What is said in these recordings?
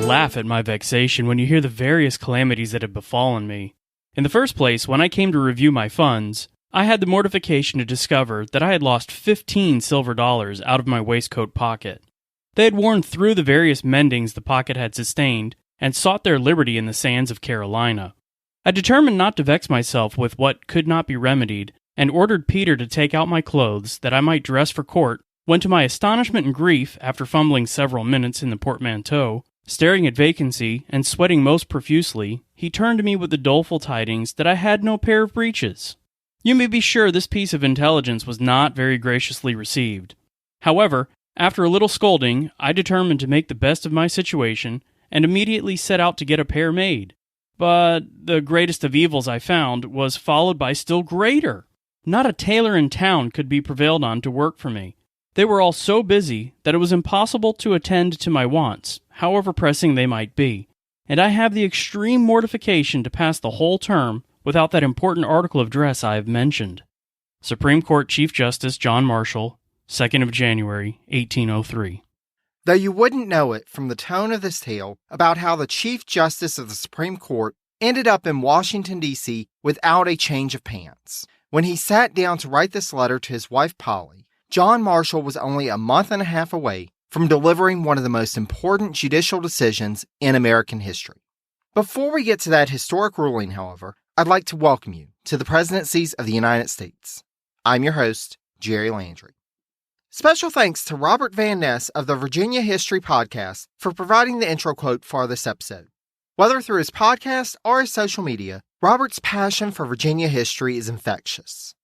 laugh at my vexation when you hear the various calamities that have befallen me. In the first place, when I came to review my funds, I had the mortification to discover that I had lost 15 silver dollars out of my waistcoat pocket. They had worn through the various mendings the pocket had sustained, and sought their liberty in the sands of Carolina. I determined not to vex myself with what could not be remedied, and ordered Peter to take out my clothes, that I might dress for court, when to my astonishment and grief, after fumbling several minutes in the portmanteau, staring at vacancy, and sweating most profusely, he turned to me with the doleful tidings that I had no pair of breeches. You may be sure this piece of intelligence was not very graciously received. However, after a little scolding, I determined to make the best of my situation, and immediately set out to get a pair made. But the greatest of evils I found was followed by still greater. Not a tailor in town could be prevailed on to work for me. They were all so busy that it was impossible to attend to my wants, however pressing they might be, and I have the extreme mortification to pass the whole term without that important article of dress I have mentioned. Supreme Court Chief Justice John Marshall, 2nd of January, 1803. Though you wouldn't know it from the tone of this tale about how the Chief Justice of the Supreme Court ended up in Washington, D.C. without a change of pants. When he sat down to write this letter to his wife Polly, John Marshall was only a month and a half away from delivering one of the most important judicial decisions in American history. Before we get to that historic ruling, however, I'd like to welcome you to the presidencies of the United States. I'm your host, Jerry Landry. Special thanks to Robert Van Ness of the Virginia History Podcast for providing the intro quote for this episode. Whether through his podcast or his social media, Robert's passion for Virginia history is infectious.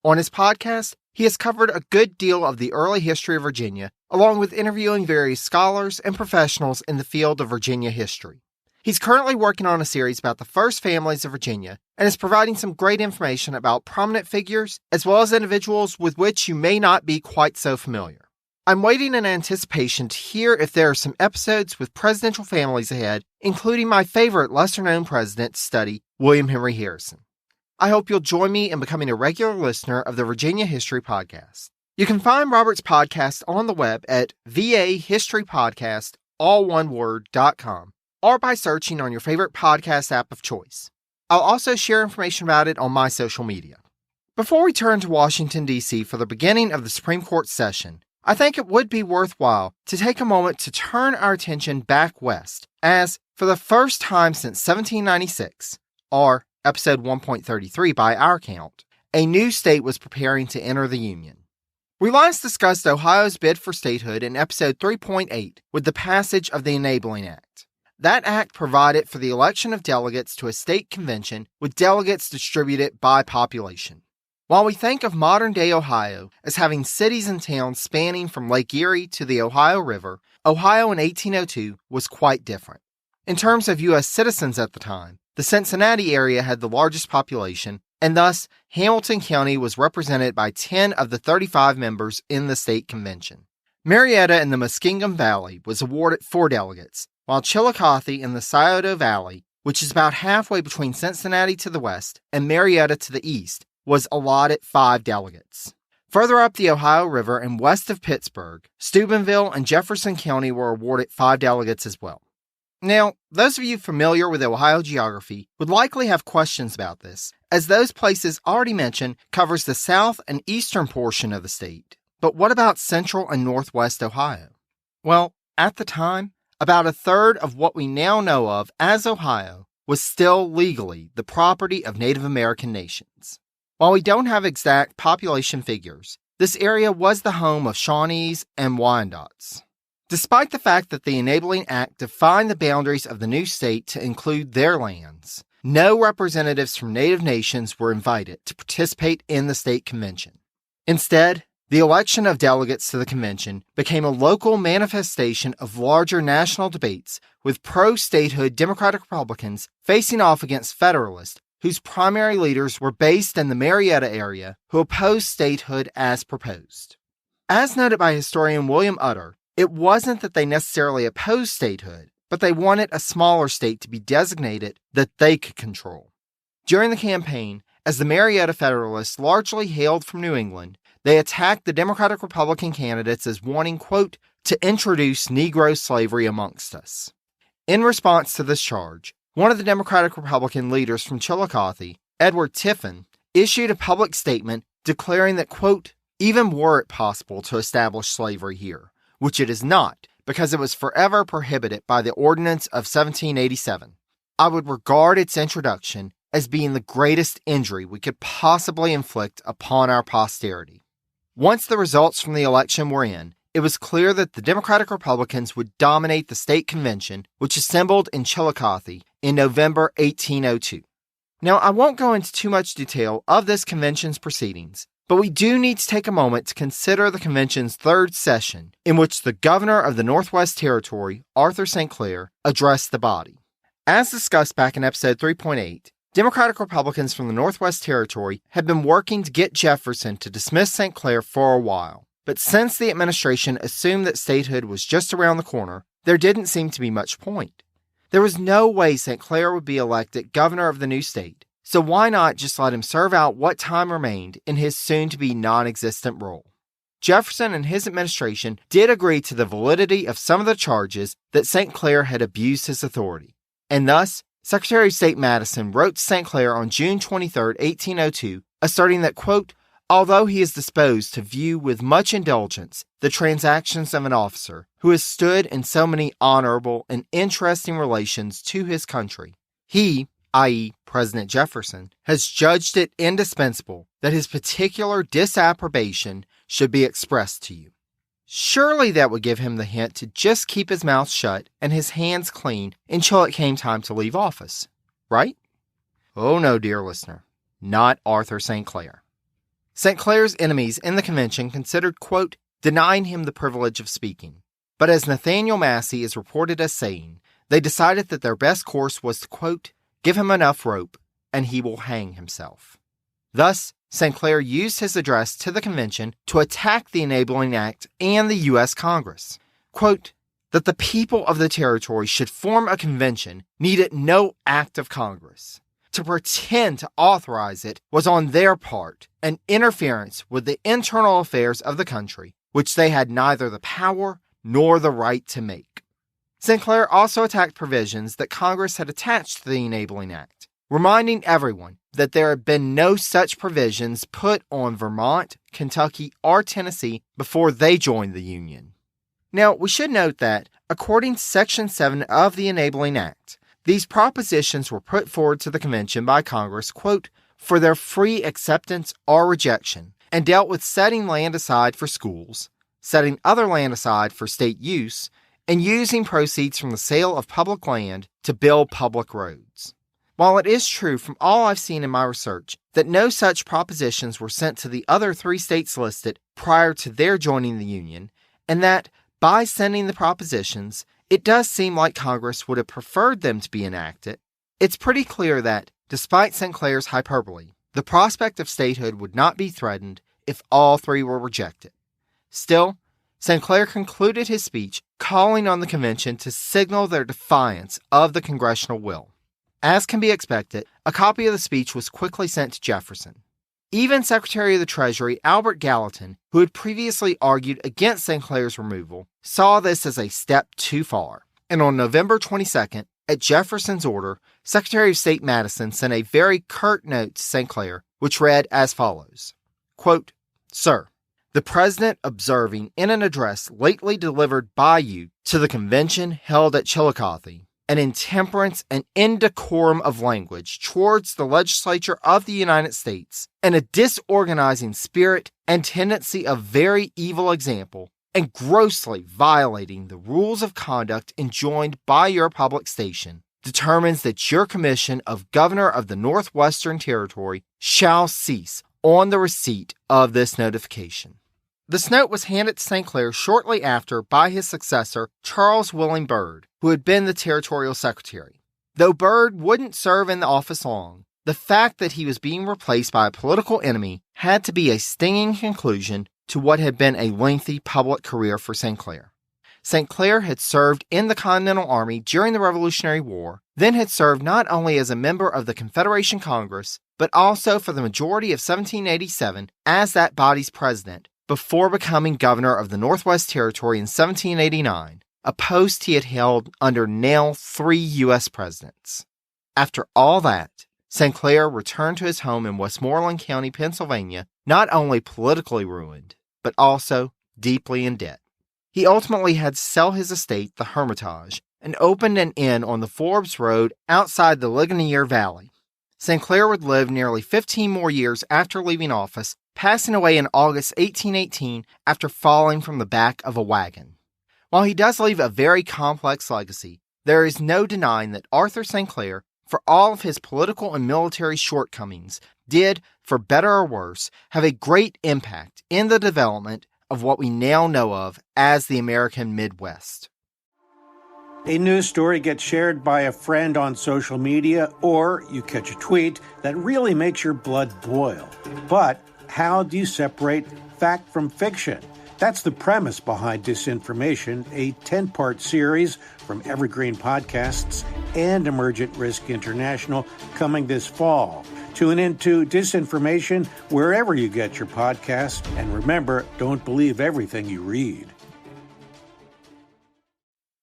On his podcast, he has covered a good deal of the early history of Virginia, along with interviewing various scholars and professionals in the field of Virginia history. He's currently working on a series about the first families of Virginia and is providing some great information about prominent figures as well as individuals with which you may not be quite so familiar. I'm waiting in anticipation to hear if there are some episodes with presidential families ahead, including my favorite lesser-known president to study, William Henry Harrison. I hope you'll join me in becoming a regular listener of the Virginia History Podcast. You can find Robert's podcast on the web at vahistorypodcast, all one word.com, or by searching on your favorite podcast app of choice. I'll also share information about it on my social media. Before we turn to Washington, D.C. for the beginning of the Supreme Court session, I think it would be worthwhile to take a moment to turn our attention back west, as for the first time since 1796, or episode 1.33 by our count, a new state was preparing to enter the Union. We last discussed Ohio's bid for statehood in episode 3.8 with the passage of the Enabling Act. That act provided for the election of delegates to a state convention with delegates distributed by population. While we think of modern-day Ohio as having cities and towns spanning from Lake Erie to the Ohio River, Ohio in 1802 was quite different. In terms of U.S. citizens at the time, the Cincinnati area had the largest population, and thus Hamilton County was represented by 10 of the 35 members in the state convention. Marietta in the Muskingum Valley was awarded 4 delegates, while Chillicothe in the Scioto Valley, which is about halfway between Cincinnati to the west and Marietta to the east, was allotted 5 delegates. Further up the Ohio River and west of Pittsburgh, Steubenville and Jefferson County were awarded 5 delegates as well. Now, those of you familiar with Ohio geography would likely have questions about this, as those places already mentioned covers the south and eastern portion of the state. But what about central and northwest Ohio? Well, at the time, about a third of what we now know of as Ohio was still legally the property of Native American nations. While we don't have exact population figures, this area was the home of Shawnees and Wyandots. Despite the fact that the Enabling Act defined the boundaries of the new state to include their lands, no representatives from Native nations were invited to participate in the state convention. Instead, the election of delegates to the convention became a local manifestation of larger national debates, with pro-statehood Democratic Republicans facing off against Federalists, whose primary leaders were based in the Marietta area, who opposed statehood as proposed. As noted by historian William Utter, it wasn't that they necessarily opposed statehood, but they wanted a smaller state to be designated that they could control. During the campaign, as the Marietta Federalists largely hailed from New England, they attacked the Democratic-Republican candidates as wanting, quote, to introduce Negro slavery amongst us. In response to this charge, one of the Democratic-Republican leaders from Chillicothe, Edward Tiffin, issued a public statement declaring that, quote, even were it possible to establish slavery here, which it is not, because it was forever prohibited by the Ordinance of 1787, I would regard its introduction as being the greatest injury we could possibly inflict upon our posterity. Once the results from the election were in, it was clear that the Democratic Republicans would dominate the state convention, which assembled in Chillicothe in November 1802. Now, I won't go into too much detail of this convention's proceedings, but we do need to take a moment to consider the convention's third session, in which the governor of the Northwest Territory, Arthur St. Clair, addressed the body. As discussed back in episode 3.8, Democratic Republicans from the Northwest Territory had been working to get Jefferson to dismiss St. Clair for a while. But since the administration assumed that statehood was just around the corner, there didn't seem to be much point. There was no way St. Clair would be elected governor of the new state, so why not just let him serve out what time remained in his soon-to-be non-existent role? Jefferson and his administration did agree to the validity of some of the charges that St. Clair had abused his authority, and thus, Secretary of State Madison wrote to St. Clair on June 23, 1802, asserting that, quote, although he is disposed to view with much indulgence the transactions of an officer who has stood in so many honorable and interesting relations to his country, he, i.e., President Jefferson, has judged it indispensable that his particular disapprobation should be expressed to you. Surely that would give him the hint to just keep his mouth shut and his hands clean until it came time to leave office, right? Oh no, dear listener, not Arthur St. Clair. St. Clair's enemies in the convention considered, quote, denying him the privilege of speaking. But as Nathaniel Massey is reported as saying, they decided that their best course was to, quote, give him enough rope, and he will hang himself. Thus, St. Clair used his address to the convention to attack the Enabling Act and the U.S. Congress. Quote, that the people of the territory should form a convention needed no act of Congress. To pretend to authorize it was on their part an interference with the internal affairs of the country, which they had neither the power nor the right to make. St. Clair also attacked provisions that Congress had attached to the Enabling Act, reminding everyone that there had been no such provisions put on Vermont, Kentucky, or Tennessee before they joined the Union. Now, we should note that, according to Section 7 of the Enabling Act, these propositions were put forward to the convention by Congress, quote, for their free acceptance or rejection, and dealt with setting land aside for schools, setting other land aside for state use, and using proceeds from the sale of public land to build public roads. While it is true from all I've seen in my research that no such propositions were sent to the other 3 states listed prior to their joining the Union, and that, by sending the propositions, it does seem like Congress would have preferred them to be enacted, it's pretty clear that, despite St. Clair's hyperbole, the prospect of statehood would not be threatened if all 3 were rejected. Still, St. Clair concluded his speech calling on the convention to signal their defiance of the congressional will. As can be expected, a copy of the speech was quickly sent to Jefferson. Even Secretary of the Treasury Albert Gallatin, who had previously argued against St. Clair's removal, saw this as a step too far, and on November 22nd, at Jefferson's order, Secretary of State Madison sent a very curt note to St. Clair, which read as follows, quote, Sir, the President observing in an address lately delivered by you to the convention held at Chillicothe, an intemperance and indecorum of language towards the legislature of the United States, and a disorganizing spirit and tendency of very evil example, and grossly violating the rules of conduct enjoined by your public station, determines that your commission of Governor of the Northwestern Territory shall cease on the receipt of this notification. This note was handed to St. Clair shortly after by his successor, Charles Willing Byrd, who had been the territorial secretary. Though Byrd wouldn't serve in the office long, the fact that he was being replaced by a political enemy had to be a stinging conclusion to what had been a lengthy public career for St. Clair. St. Clair had served in the Continental Army during the Revolutionary War, then had served not only as a member of the Confederation Congress, but also for the majority of 1787 as that body's president, before becoming governor of the Northwest Territory in 1789, a post he had held under now 3 U.S. presidents. After all that, St. Clair returned to his home in Westmoreland County, Pennsylvania, not only politically ruined, but also deeply in debt. He ultimately had to sell his estate, the Hermitage, and opened an inn on the Forbes Road outside the Ligonier Valley. St. Clair would live nearly 15 more years after leaving office, passing away in August 1818 after falling from the back of a wagon. While he does leave a very complex legacy, there is no denying that Arthur St. Clair, for all of his political and military shortcomings, did, for better or worse, have a great impact in the development of what we now know of as the American Midwest. A news story gets shared by a friend on social media, or you catch a tweet that really makes your blood boil. But how do you separate fact from fiction? That's the premise behind Disinformation, a 10-part series from Evergreen Podcasts and Emergent Risk International coming this fall. Tune into Disinformation wherever you get your podcasts. And remember, don't believe everything you read.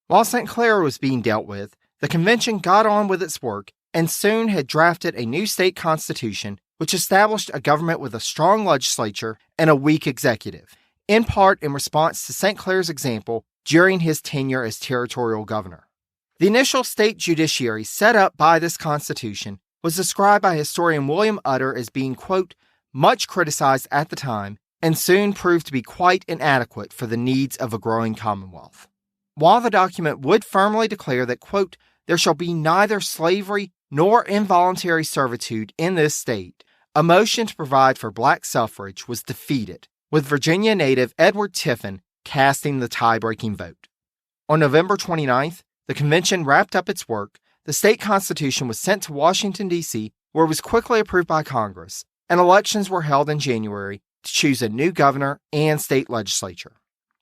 While St. Clair was being dealt with, the convention got on with its work and soon had drafted a new state constitution which established a government with a strong legislature and a weak executive, in part in response to St. Clair's example during his tenure as territorial governor. The initial state judiciary set up by this constitution was described by historian William Utter as being, quote, much criticized at the time and soon proved to be quite inadequate for the needs of a growing commonwealth. While the document would firmly declare that, quote, there shall be neither slavery nor involuntary servitude in this state, a motion to provide for black suffrage was defeated, with Virginia native Edward Tiffin casting the tie-breaking vote. On November 29th, the convention wrapped up its work, the state constitution was sent to Washington, D.C., where it was quickly approved by Congress, and elections were held in January to choose a new governor and state legislature.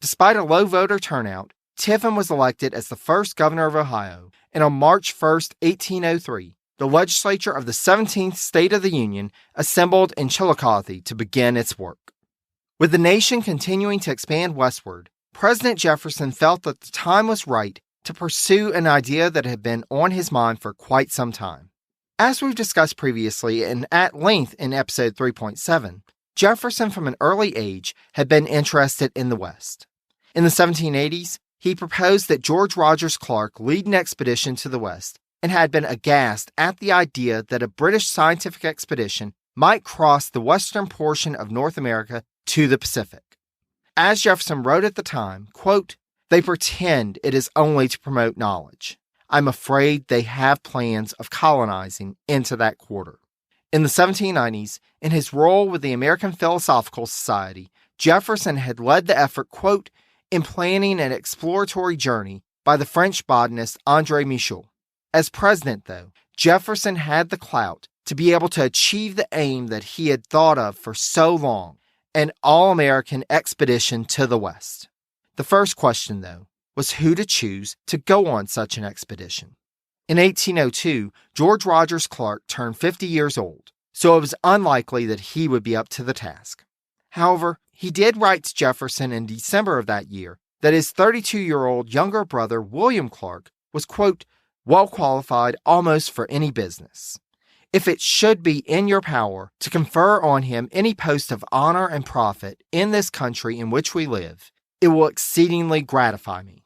Despite a low voter turnout, Tiffin was elected as the first governor of Ohio, and on March 1, 1803, the legislature of the 17th State of the Union assembled in Chillicothe to begin its work. With the nation continuing to expand westward, President Jefferson felt that the time was right to pursue an idea that had been on his mind for quite some time. As we've discussed previously and at length in episode 3.7, Jefferson from an early age had been interested in the West. In the 1780s, he proposed that George Rogers Clark lead an expedition to the West and had been aghast at the idea that a British scientific expedition might cross the western portion of North America to the Pacific. As Jefferson wrote at the time, quote, they pretend it is only to promote knowledge. I'm afraid they have plans of colonizing into that quarter. In the 1790s, in his role with the American Philosophical Society, Jefferson had led the effort, quote, in planning an exploratory journey by the French botanist André Michel. As president, though, Jefferson had the clout to be able to achieve the aim that he had thought of for so long, an all-American expedition to the West. The first question, though, was who to choose to go on such an expedition. In 1802, George Rogers Clark turned 50 years old, so it was unlikely that he would be up to the task. However, he did write to Jefferson in December of that year that his 32-year-old younger brother, William Clark, was, quote, well qualified almost for any business. If it should be in your power to confer on him any post of honor and profit in this country in which we live, it will exceedingly gratify me.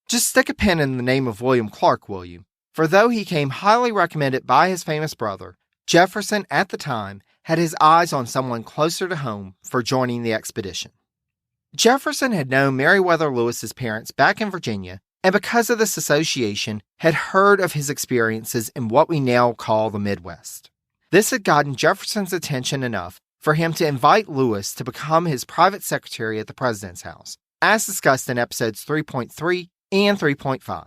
Just stick a pin in the name of William Clark, will you? For though he came highly recommended by his famous brother, Jefferson at the time had his eyes on someone closer to home for joining the expedition. Jefferson had known Meriwether Lewis's parents back in Virginia, and because of this association, had heard of his experiences in what we now call the Midwest. This had gotten Jefferson's attention enough for him to invite Lewis to become his private secretary at the president's house, as discussed in episodes 3.3 and 3.5.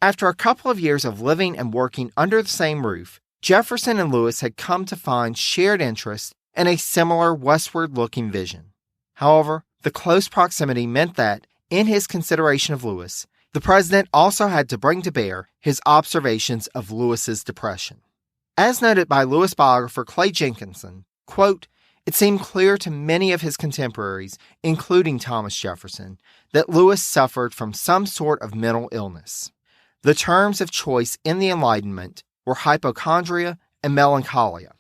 After a couple of years of living and working under the same roof, Jefferson and Lewis had come to find shared interests and a similar westward-looking vision. However, the close proximity meant that, in his consideration of Lewis, the president also had to bring to bear his observations of Lewis's depression. As noted by Lewis biographer Clay Jenkinson, quote, it seemed clear to many of his contemporaries, including Thomas Jefferson, that Lewis suffered from some sort of mental illness. The terms of choice in the Enlightenment were hypochondria and melancholia.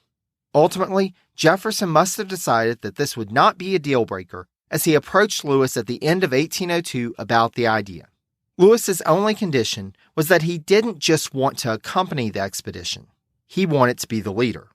Ultimately, Jefferson must have decided that this would not be a deal-breaker as he approached Lewis at the end of 1802 about the idea. Lewis's only condition was that he didn't just want to accompany the expedition. He wanted to be the leader.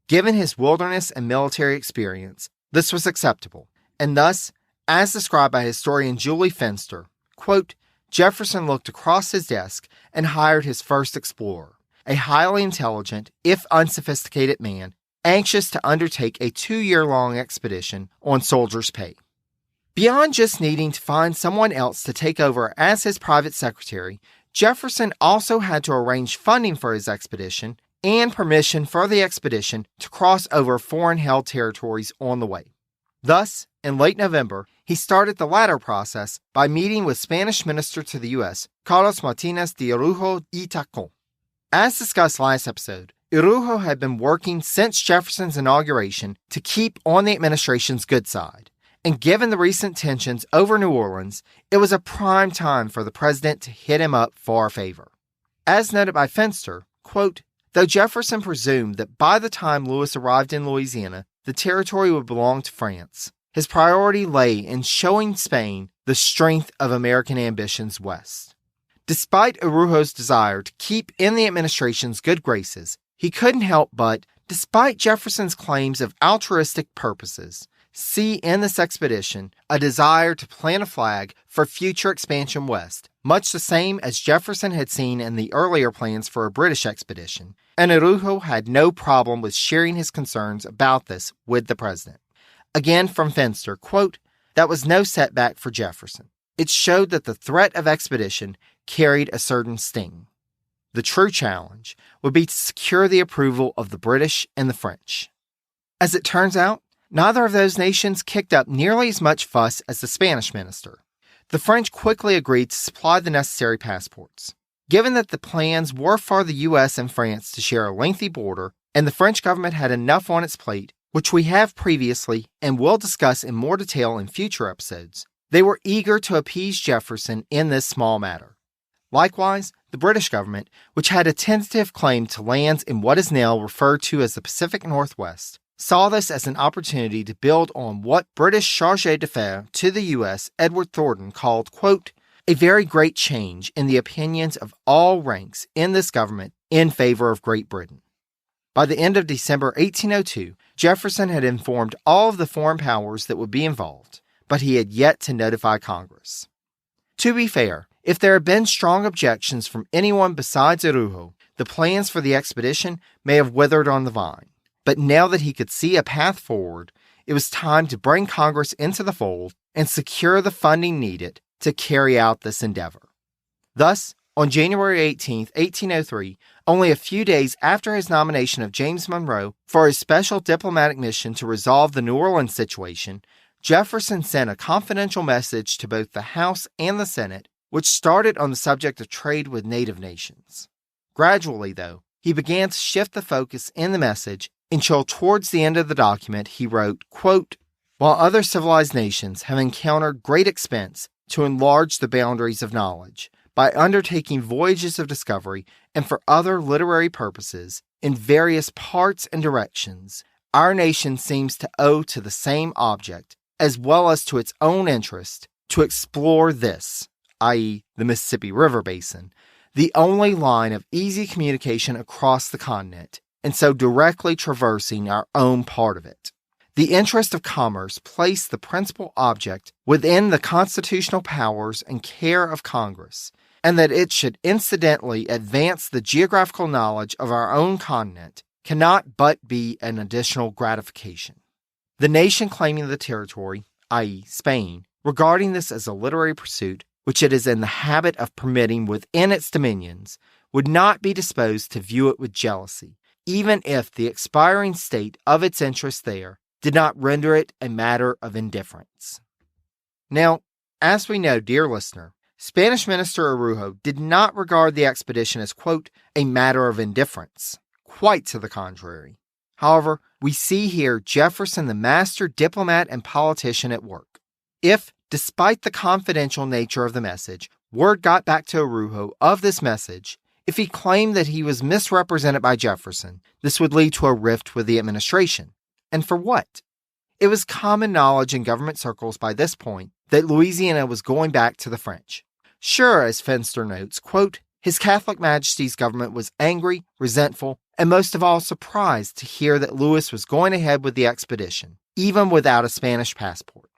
Given his wilderness and military experience, this was acceptable, and thus, as described by historian Julie Fenster, quote, Jefferson looked across his desk and hired his first explorer, a highly intelligent, if unsophisticated man, anxious to undertake a 2-year-long expedition on soldiers' pay. Beyond just needing to find someone else to take over as his private secretary, Jefferson also had to arrange funding for his expedition and permission for the expedition to cross over foreign-held territories on the way. Thus, in late November, he started the latter process by meeting with Spanish minister to the U.S., Carlos Martinez de Araujo y Tacón. As discussed last episode, Araujo had been working since Jefferson's inauguration to keep on the administration's good side, and given the recent tensions over New Orleans, it was a prime time for the president to hit him up for a favor. As noted by Fenster, quote, though Jefferson presumed that by the time Lewis arrived in Louisiana, the territory would belong to France, his priority lay in showing Spain the strength of American ambitions west. Despite Araujo's desire to keep in the administration's good graces, he couldn't help but, despite Jefferson's claims of altruistic purposes, see in this expedition a desire to plant a flag for future expansion west, much the same as Jefferson had seen in the earlier plans for a British expedition, and Araujo had no problem with sharing his concerns about this with the president. Again from Fenster, quote, that was no setback for Jefferson. It showed that the threat of expedition carried a certain sting. The true challenge would be to secure the approval of the British and the French. As it turns out, neither of those nations kicked up nearly as much fuss as the Spanish minister. The French quickly agreed to supply the necessary passports. Given that the plans were for the U.S. and France to share a lengthy border, and the French government had enough on its plate, which we have previously and will discuss in more detail in future episodes, they were eager to appease Jefferson in this small matter. Likewise, the British government, which had a tentative claim to lands in what is now referred to as the Pacific Northwest, saw this as an opportunity to build on what British chargé d'affaires to the U.S. Edward Thornton called, quote, a very great change in the opinions of all ranks in this government in favor of Great Britain. By the end of December 1802, Jefferson had informed all of the foreign powers that would be involved, but he had yet to notify Congress. To be fair, if there had been strong objections from anyone besides Araujo, the plans for the expedition may have withered on the vine. But now that he could see a path forward, it was time to bring Congress into the fold and secure the funding needed to carry out this endeavor. Thus, on January 18, 1803, only a few days after his nomination of James Monroe for his special diplomatic mission to resolve the New Orleans situation, Jefferson sent a confidential message to both the House and the Senate, which started on the subject of trade with native nations. Gradually, though, he began to shift the focus in the message until towards the end of the document he wrote, quote, while other civilized nations have encountered great expense to enlarge the boundaries of knowledge by undertaking voyages of discovery and for other literary purposes in various parts and directions, our nation seems to owe to the same object, as well as to its own interest, to explore this, i.e., the Mississippi River Basin, the only line of easy communication across the continent, and so directly traversing our own part of it. The interest of commerce placed the principal object within the constitutional powers and care of Congress, and that it should incidentally advance the geographical knowledge of our own continent cannot but be an additional gratification. The nation claiming the territory, i.e., Spain, regarding this as a literary pursuit, which it is in the habit of permitting within its dominions, would not be disposed to view it with jealousy, even if the expiring state of its interest there did not render it a matter of indifference. Now, as we know, dear listener, Spanish Minister Araujo did not regard the expedition as, quote, a matter of indifference. Quite to the contrary. However, we see here Jefferson, the master diplomat and politician, at work. If, despite the confidential nature of the message, word got back to Araujo of this message, if he claimed that he was misrepresented by Jefferson, this would lead to a rift with the administration. And for what? It was common knowledge in government circles by this point that Louisiana was going back to the French. Sure, as Fenster notes, quote, His Catholic Majesty's government was angry, resentful, and most of all surprised to hear that Louis was going ahead with the expedition, even without a Spanish passport.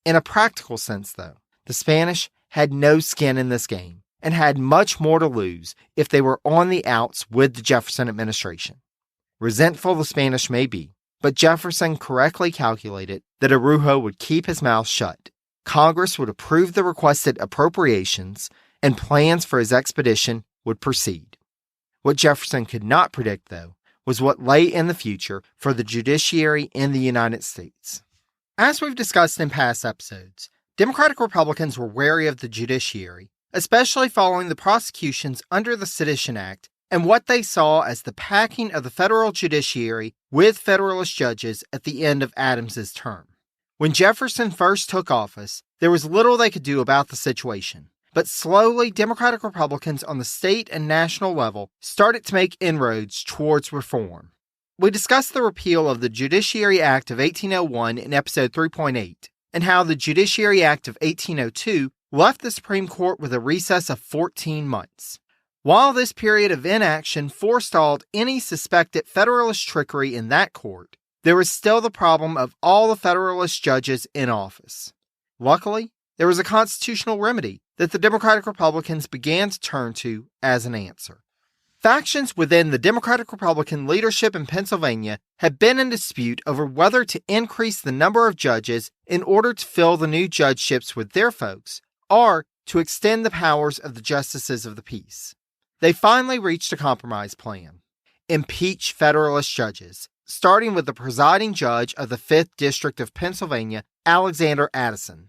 In a practical sense, though, the Spanish had no skin in this game and had much more to lose if they were on the outs with the Jefferson administration. Resentful the Spanish may be, but Jefferson correctly calculated that Araujo would keep his mouth shut. Congress would approve the requested appropriations, and plans for his expedition would proceed. What Jefferson could not predict, though, was what lay in the future for the judiciary in the United States. As we've discussed in past episodes, Democratic Republicans were wary of the judiciary, especially following the prosecutions under the Sedition Act and what they saw as the packing of the federal judiciary with Federalist judges at the end of Adams's term. When Jefferson first took office, there was little they could do about the situation, but slowly Democratic Republicans on the state and national level started to make inroads towards reform. We discussed the repeal of the Judiciary Act of 1801 in episode 3.8, and how the Judiciary Act of 1802 left the Supreme Court with a recess of 14 months. While this period of inaction forestalled any suspected Federalist trickery in that court, there was still the problem of all the Federalist judges in office. Luckily, there was a constitutional remedy that the Democratic Republicans began to turn to as an answer. Factions within the Democratic Republican leadership in Pennsylvania had been in dispute over whether to increase the number of judges in order to fill the new judgeships with their folks, or to extend the powers of the justices of the peace. They finally reached a compromise plan. Impeach Federalist judges, starting with the presiding judge of the 5th District of Pennsylvania, Alexander Addison.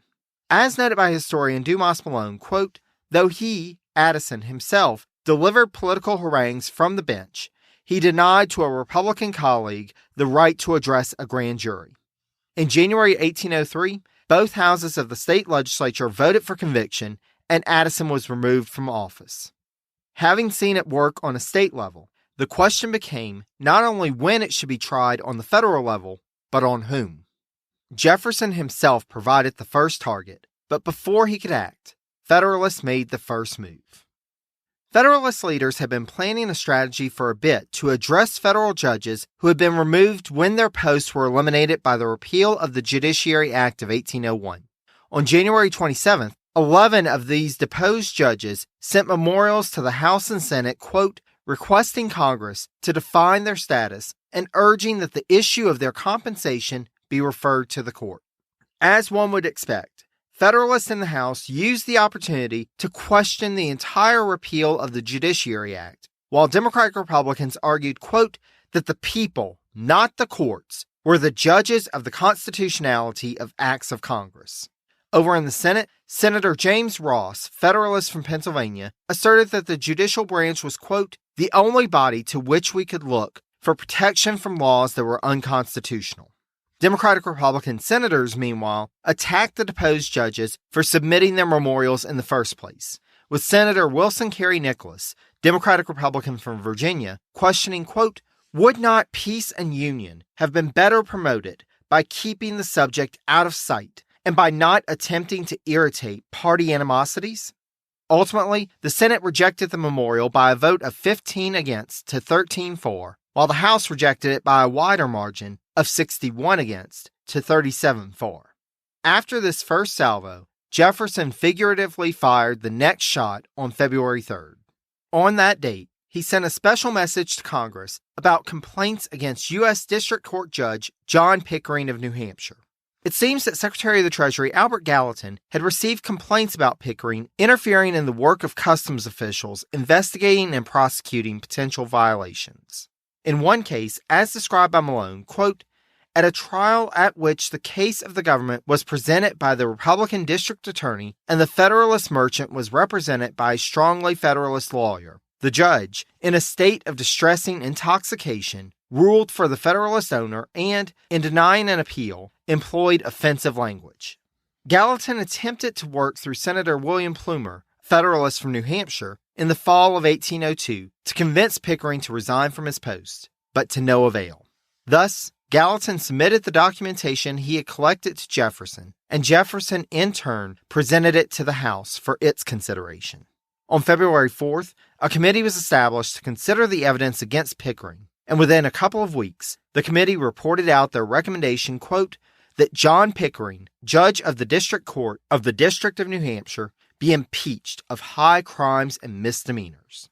As noted by historian Dumas Malone, quote, though he, Addison himself, delivered political harangues from the bench, he denied to a Republican colleague the right to address a grand jury. In January 1803, both houses of the state legislature voted for conviction, and Addison was removed from office. Having seen it work on a state level, the question became not only when it should be tried on the federal level, but on whom. Jefferson himself provided the first target, but before he could act, Federalists made the first move. Federalist leaders had been planning a strategy for a bit to address federal judges who had been removed when their posts were eliminated by the repeal of the Judiciary Act of 1801. On January 27th, 11 of these deposed judges sent memorials to the House and Senate, quote, requesting Congress to define their status and urging that the issue of their compensation be referred to the court. As one would expect, Federalists in the House used the opportunity to question the entire repeal of the Judiciary Act, while Democratic Republicans argued, quote, that the people, not the courts, were the judges of the constitutionality of acts of Congress. Over in the Senate, Senator James Ross, Federalist from Pennsylvania, asserted that the judicial branch was, quote, the only body to which we could look for protection from laws that were unconstitutional. Democratic Republican senators, meanwhile, attacked the deposed judges for submitting their memorials in the first place, with Senator Wilson Carey Nicholas, Democratic Republican from Virginia, questioning, quote, would not peace and union have been better promoted by keeping the subject out of sight and by not attempting to irritate party animosities? Ultimately, the Senate rejected the memorial by a vote of 15 against to 13 for, while the House rejected it by a wider margin of 61 against to 37 for. After this first salvo, Jefferson figuratively fired the next shot on February 3rd. On that date, he sent a special message to Congress about complaints against U.S. District Court Judge John Pickering of New Hampshire. It seems that Secretary of the Treasury Albert Gallatin had received complaints about Pickering interfering in the work of customs officials investigating and prosecuting potential violations. In one case, as described by Malone, quote, at a trial at which the case of the government was presented by the Republican district attorney and the Federalist merchant was represented by a strongly Federalist lawyer, the judge, in a state of distressing intoxication, ruled for the Federalist owner, and, in denying an appeal, employed offensive language. Gallatin attempted to work through Senator William Plumer, Federalist from New Hampshire, in the fall of 1802 to convince Pickering to resign from his post, but to no avail. Thus, Gallatin submitted the documentation he had collected to Jefferson, and Jefferson, in turn, presented it to the House for its consideration. On February 4th, a committee was established to consider the evidence against Pickering, and within a couple of weeks, the committee reported out their recommendation, quote, that John Pickering, judge of the District Court of the District of New Hampshire, be impeached of high crimes and misdemeanors.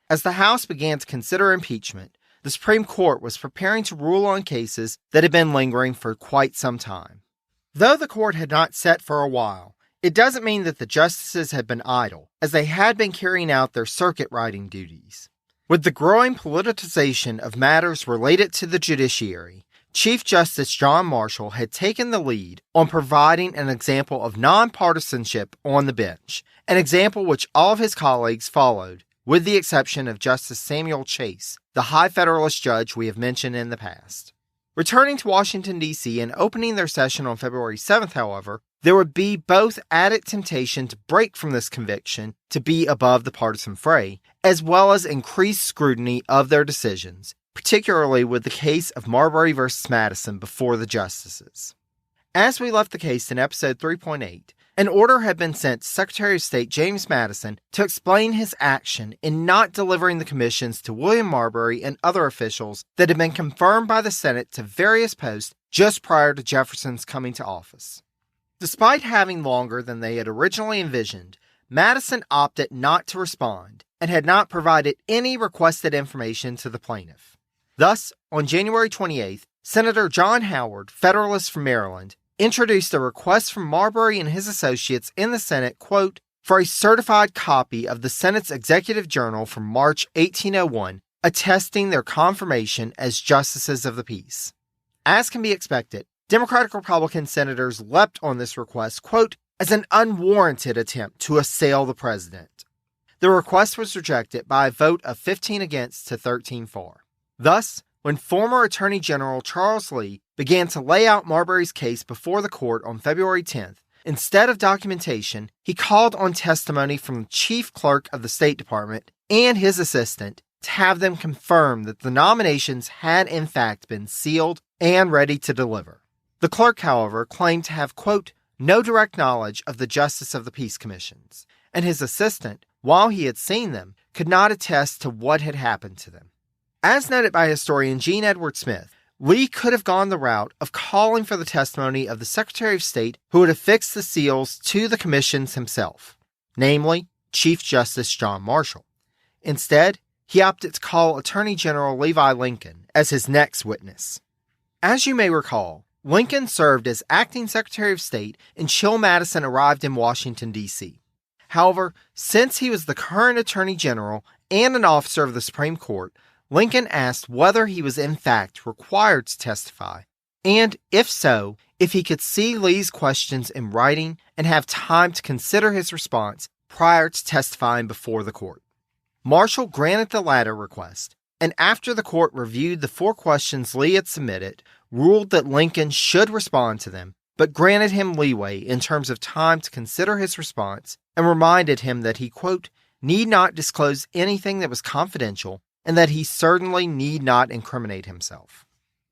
As the House began to consider impeachment, the Supreme Court was preparing to rule on cases that had been lingering for quite some time. Though the court had not set for a while, it doesn't mean that the justices had been idle, as they had been carrying out their circuit riding duties. With the growing politicization of matters related to the judiciary, Chief Justice John Marshall had taken the lead on providing an example of nonpartisanship on the bench, an example which all of his colleagues followed, with the exception of Justice Samuel Chase, the high Federalist judge we have mentioned in the past. Returning to Washington, D.C. and opening their session on February 7th, however, there would be both added temptation to break from this conviction to be above the partisan fray, as well as increased scrutiny of their decisions, particularly with the case of Marbury v. Madison before the justices. As we left the case in episode 3.8, an order had been sent to Secretary of State James Madison to explain his action in not delivering the commissions to William Marbury and other officials that had been confirmed by the Senate to various posts just prior to Jefferson's coming to office. Despite having longer than they had originally envisioned, Madison opted not to respond and had not provided any requested information to the plaintiff. Thus, on January 28th, Senator John Howard, Federalist from Maryland, introduced a request from Marbury and his associates in the Senate, quote, for a certified copy of the Senate's Executive Journal from March 1801, attesting their confirmation as justices of the peace. As can be expected, Democratic-Republican senators leapt on this request, quote, as an unwarranted attempt to assail the president. The request was rejected by a vote of 15 against to 13 for. Thus, when former Attorney General Charles Lee began to lay out Marbury's case before the court on February 10th, instead of documentation, he called on testimony from the chief clerk of the State Department and his assistant to have them confirm that the nominations had in fact been sealed and ready to deliver. The clerk, however, claimed to have, quote, no direct knowledge of the Justice of the Peace Commissions, and his assistant, while he had seen them, could not attest to what had happened to them. As noted by historian Gene Edward Smith, Lee could have gone the route of calling for the testimony of the Secretary of State who would affix the seals to the commissions himself, namely Chief Justice John Marshall. Instead, he opted to call Attorney General Levi Lincoln as his next witness. As you may recall, Lincoln served as acting Secretary of State until Madison arrived in Washington, D.C. However, since he was the current Attorney General and an officer of the Supreme Court, Lincoln asked whether he was in fact required to testify, and if so, if he could see Lee's questions in writing and have time to consider his response prior to testifying before the court. Marshall granted the latter request, and after the court reviewed the 4 questions Lee had submitted, ruled that Lincoln should respond to them, but granted him leeway in terms of time to consider his response and reminded him that he, quote, need not disclose anything that was confidential and that he certainly need not incriminate himself.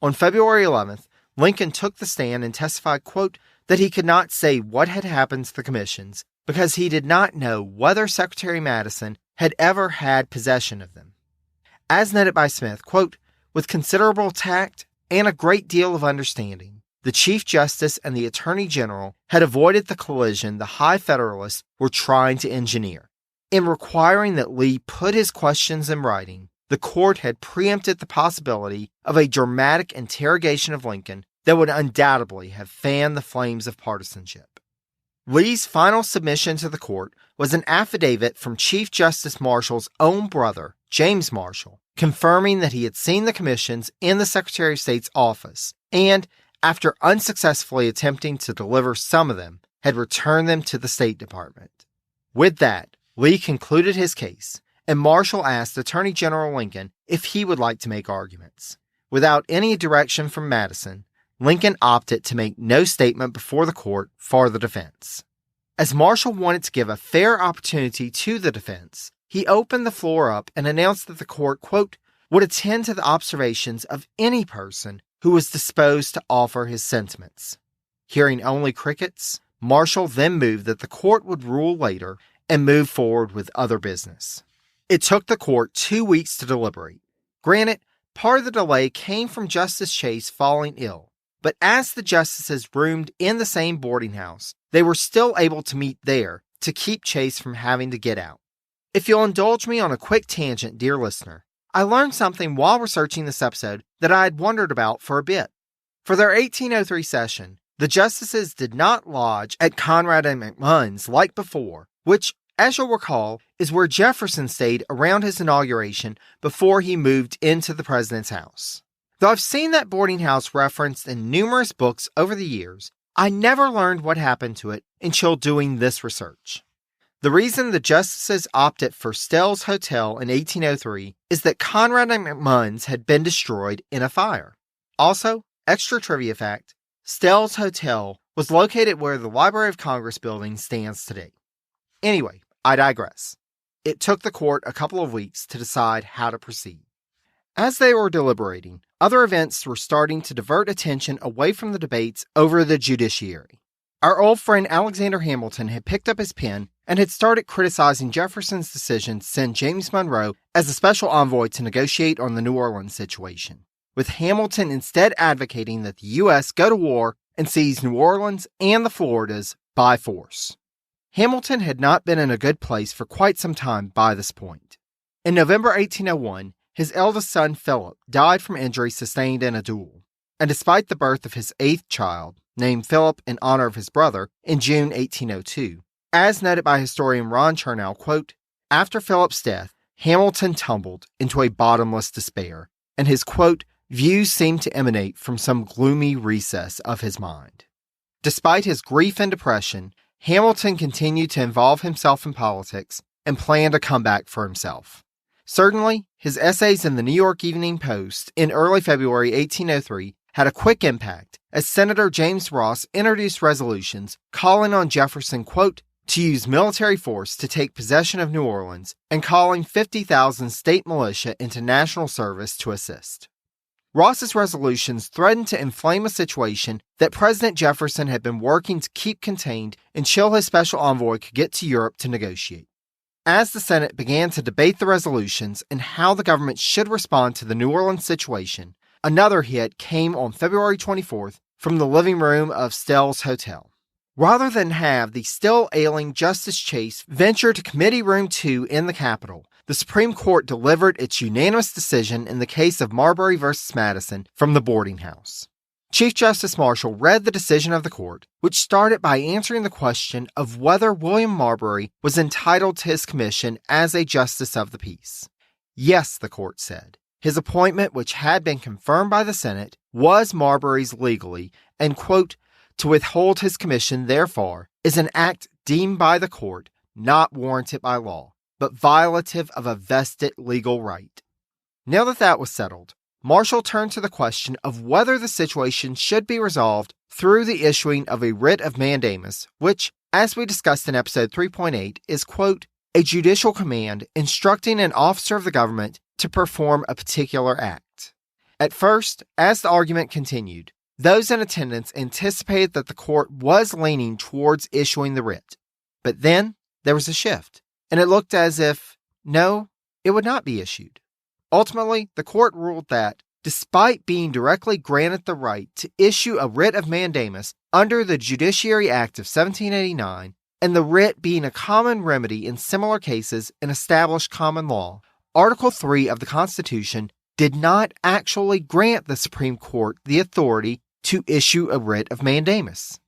On February 11th, Lincoln took the stand and testified, quote, that he could not say what had happened to the commissions because he did not know whether Secretary Madison had ever had possession of them. As noted by Smith, quote, with considerable tact and a great deal of understanding, the Chief Justice and the Attorney General had avoided the collision the High Federalists were trying to engineer. In requiring that Lee put his questions in writing, the court had preempted the possibility of a dramatic interrogation of Lincoln that would undoubtedly have fanned the flames of partisanship. Lee's final submission to the court was an affidavit from Chief Justice Marshall's own brother, James Marshall, confirming that he had seen the commissions in the Secretary of State's office and, after unsuccessfully attempting to deliver some of them, had returned them to the State Department. With that, Lee concluded his case, and Marshall asked Attorney General Lincoln if he would like to make arguments. Without any direction from Madison, Lincoln opted to make no statement before the court for the defense. As Marshall wanted to give a fair opportunity to the defense, he opened the floor up and announced that the court, quote, would attend to the observations of any person who was disposed to offer his sentiments. Hearing only crickets, Marshall then moved that the court would rule later and move forward with other business. It took the court 2 weeks to deliberate. Granted, part of the delay came from Justice Chase falling ill, but as the justices roomed in the same boarding house, they were still able to meet there to keep Chase from having to get out. If you'll indulge me on a quick tangent, dear listener, I learned something while researching this episode that I had wondered about for a bit. For their 1803 session, the justices did not lodge at Conrad and McMunn's like before, which, as you'll recall, is where Jefferson stayed around his inauguration before he moved into the president's house. Though I've seen that boarding house referenced in numerous books over the years, I never learned what happened to it until doing this research. The reason the justices opted for Stell's Hotel in 1803 is that Conrad and McMunn's had been destroyed in a fire. Also, extra trivia fact, Stell's Hotel was located where the Library of Congress building stands today. Anyway, I digress. It took the court a couple of weeks to decide how to proceed. As they were deliberating, other events were starting to divert attention away from the debates over the judiciary. Our old friend Alexander Hamilton had picked up his pen and had started criticizing Jefferson's decision to send James Monroe as a special envoy to negotiate on the New Orleans situation, with Hamilton instead advocating that the U.S. go to war and seize New Orleans and the Floridas by force. Hamilton had not been in a good place for quite some time by this point. In November 1801, his eldest son Philip died from injuries sustained in a duel, and despite the birth of his eighth child, named Philip in honor of his brother, in June 1802, as noted by historian Ron Chernow, quote, after Philip's death, Hamilton tumbled into a bottomless despair, and his, quote, views seemed to emanate from some gloomy recess of his mind. Despite his grief and depression, Hamilton continued to involve himself in politics and planned a comeback for himself. Certainly, his essays in the New York Evening Post in early February 1803 had a quick impact as Senator James Ross introduced resolutions calling on Jefferson, quote, to use military force to take possession of New Orleans and calling 50,000 state militia into national service to assist. Ross's resolutions threatened to inflame a situation that President Jefferson had been working to keep contained until his special envoy could get to Europe to negotiate. As the Senate began to debate the resolutions and how the government should respond to the New Orleans situation, another hit came on February 24th from the living room of Stell's Hotel. Rather than have the still ailing Justice Chase venture to Committee Room 2 in the Capitol, the Supreme Court delivered its unanimous decision in the case of Marbury v. Madison from the boarding house. Chief Justice Marshall read the decision of the court, which started by answering the question of whether William Marbury was entitled to his commission as a justice of the peace. Yes, the court said. His appointment, which had been confirmed by the Senate, was Marbury's legally, and, quote, to withhold his commission, therefore, is an act deemed by the court not warranted by law, but violative of a vested legal right. Now that that was settled, Marshall turned to the question of whether the situation should be resolved through the issuing of a writ of mandamus, which, as we discussed in episode 3.8, is, quote, a judicial command instructing an officer of the government to perform a particular act. At first, as the argument continued, those in attendance anticipated that the court was leaning towards issuing the writ. But then there was a shift, and it looked as if, no, it would not be issued. Ultimately, the court ruled that, despite being directly granted the right to issue a writ of mandamus under the Judiciary Act of 1789, and the writ being a common remedy in similar cases in established common law, Article 3 of the Constitution did not actually grant the Supreme Court the authority to issue a writ of mandamus.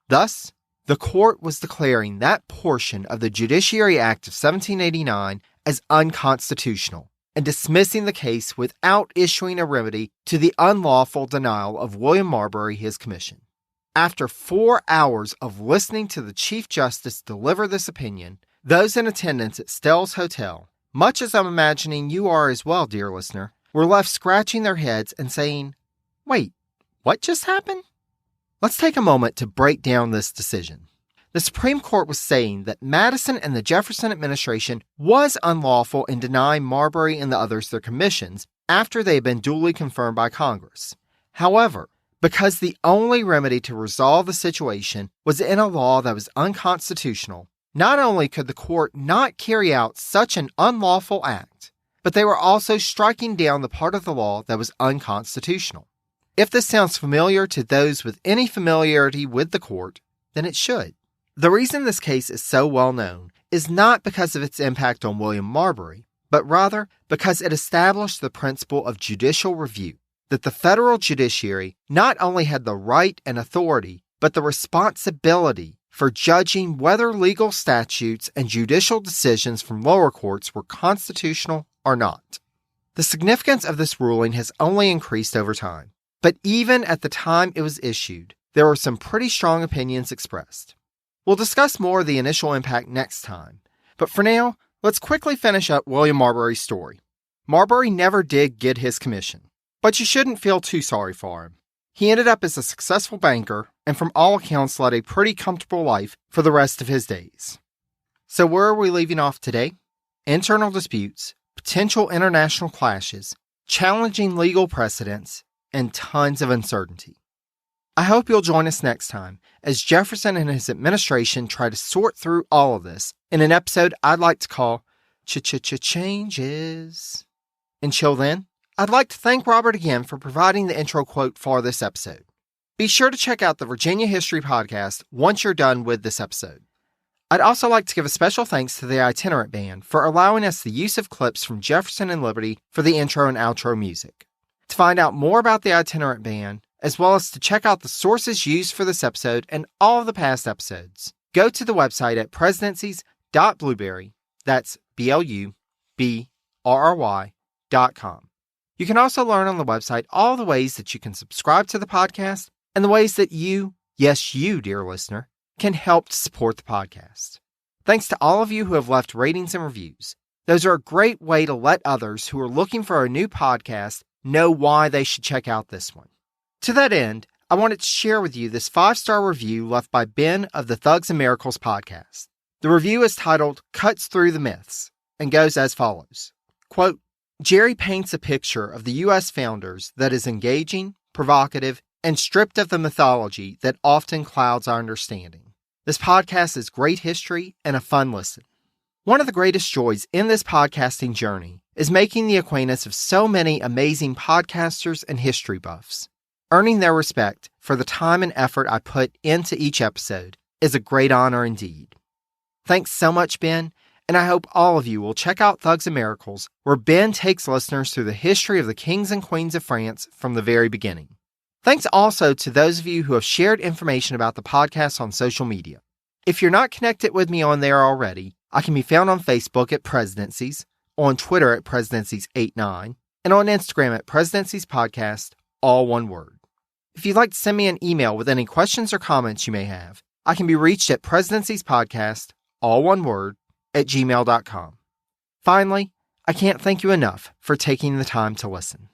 Thus, the court was declaring that portion of the Judiciary Act of 1789 as unconstitutional and dismissing the case without issuing a remedy to the unlawful denial of William Marbury his commission. After 4 hours of listening to the Chief Justice deliver this opinion, those in attendance at Stell's Hotel, much as I'm imagining you are as well, dear listener, were left scratching their heads and saying, "Wait, what just happened?" Let's take a moment to break down this decision. The Supreme Court was saying that Madison and the Jefferson administration was unlawful in denying Marbury and the others their commissions after they had been duly confirmed by Congress. However, because the only remedy to resolve the situation was in a law that was unconstitutional, not only could the court not carry out such an unlawful act, but they were also striking down the part of the law that was unconstitutional. If this sounds familiar to those with any familiarity with the court, then it should. The reason this case is so well known is not because of its impact on William Marbury, but rather because it established the principle of judicial review, that the federal judiciary not only had the right and authority, but the responsibility for judging whether legal statutes and judicial decisions from lower courts were constitutional or not. The significance of this ruling has only increased over time, but even at the time it was issued, there were some pretty strong opinions expressed. We'll discuss more of the initial impact next time, but for now, let's quickly finish up William Marbury's story. Marbury never did get his commission, but you shouldn't feel too sorry for him. He ended up as a successful banker and from all accounts led a pretty comfortable life for the rest of his days. So where are we leaving off today? Internal disputes, potential international clashes, challenging legal precedents, and tons of uncertainty. I hope you'll join us next time as Jefferson and his administration try to sort through all of this in an episode I'd like to call Changes. Until then, I'd like to thank Robert again for providing the intro quote for this episode. Be sure to check out the Virginia History Podcast once you're done with this episode. I'd also like to give a special thanks to the Itinerant Band for allowing us the use of clips from Jefferson and Liberty for the intro and outro music. To find out more about the Itinerant Band, as well as to check out the sources used for this episode and all of the past episodes, go to the website at presidencies.blueberry, that's BLUBRRY.com. You can also learn on the website all the ways that you can subscribe to the podcast and the ways that you, yes you, dear listener, can help to support the podcast. Thanks to all of you who have left ratings and reviews. Those are a great way to let others who are looking for a new podcast know why they should check out this one. To that end, I wanted to share with you this 5-star review left by Ben of the Thugs and Miracles podcast. The review is titled Cuts Through the Myths and goes as follows. Quote, Jerry paints a picture of the U.S. founders that is engaging, provocative, and stripped of the mythology that often clouds our understanding. This podcast is great history and a fun listen. One of the greatest joys in this podcasting journey is making the acquaintance of so many amazing podcasters and history buffs. Earning their respect for the time and effort I put into each episode is a great honor indeed. Thanks so much, Ben, and I hope all of you will check out Thugs and Miracles, where Ben takes listeners through the history of the kings and queens of France from the very beginning. Thanks also to those of you who have shared information about the podcast on social media. If you're not connected with me on there already, I can be found on Facebook at Presidencies, on Twitter at Presidencies89, and on Instagram at Presidencies Podcast, all one word. If you'd like to send me an email with any questions or comments you may have, I can be reached at presidenciespodcast, all one word, at gmail.com. Finally, I can't thank you enough for taking the time to listen.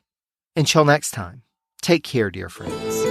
Until next time, take care, dear friends.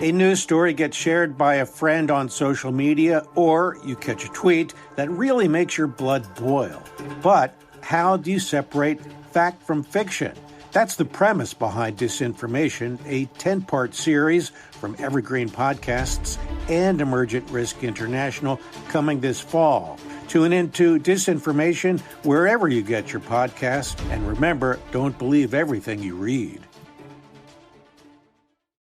A news story gets shared by a friend on social media, or you catch a tweet that really makes your blood boil. But how do you separate fact from fiction? That's the premise behind Disinformation, a 10-part series from Evergreen Podcasts and Emergent Risk International coming this fall. Tune into Disinformation wherever you get your podcasts, and remember, don't believe everything you read.